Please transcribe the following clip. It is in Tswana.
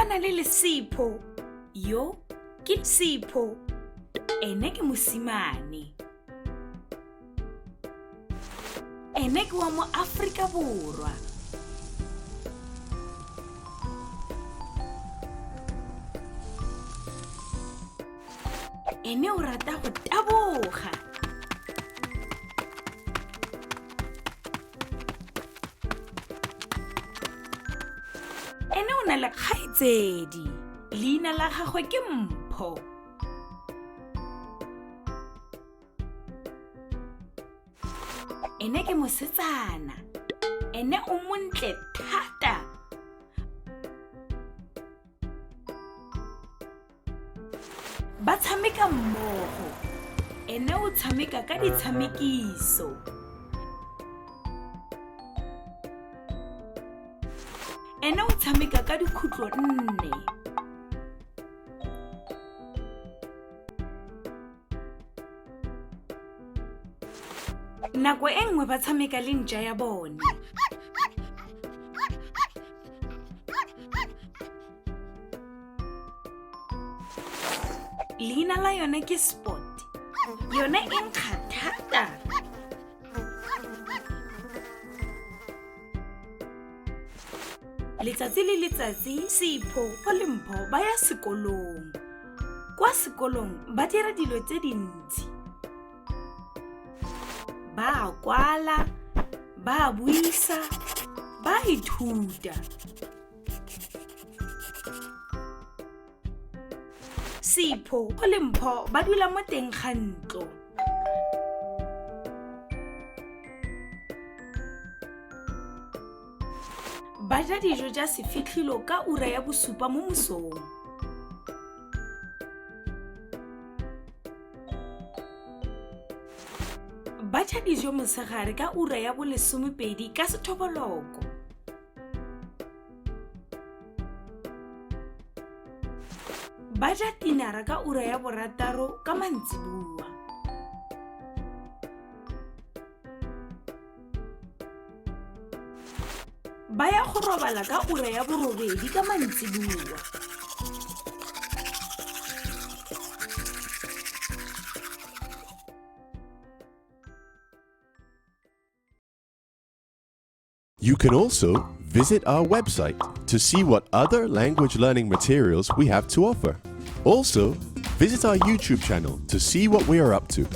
na le Lesipho. Yo ke Sipho. Ene ke mosimane. Ene ke wa mo Afrika Borwa. Ene o rata go taboga. Ene o na le kgaitsedi. Leina la gagwe ke Mpho. Ene ke mosetsana. Ene o montle thata. Ba tshameka mmogo. Ene o tshameka ka ditshamekiso. Ene o tshameka ka dikhutlo 4. Nako e nngwe ba tshameka le ntja ya bone. Leina la yone ke Spot. Yone e nkga thata. Letsatsi le letsatsi Sipho le Mpho ba ya sekolong. Kwa sekolong ba dira dilo tse dintsi. Ba kwala, ba buisa, ba ithuta. Sipho le Mpho ba dula mo teng ga ntlo. Ba ja dijo tsa sefitlhilo ka ura ya bosupa mo mosong. Ba ja dijo mosegare ka ura ya bo-12 ka sethoboloko. Ba ja tinara ka ura ya bo-6 ka mantsibua. Ba ya go robala ka ura ya bo-8 ka mantsibua. You can also visit our website to see what other language learning materials we have to offer. Also, visit our YouTube channel to see what we are up to.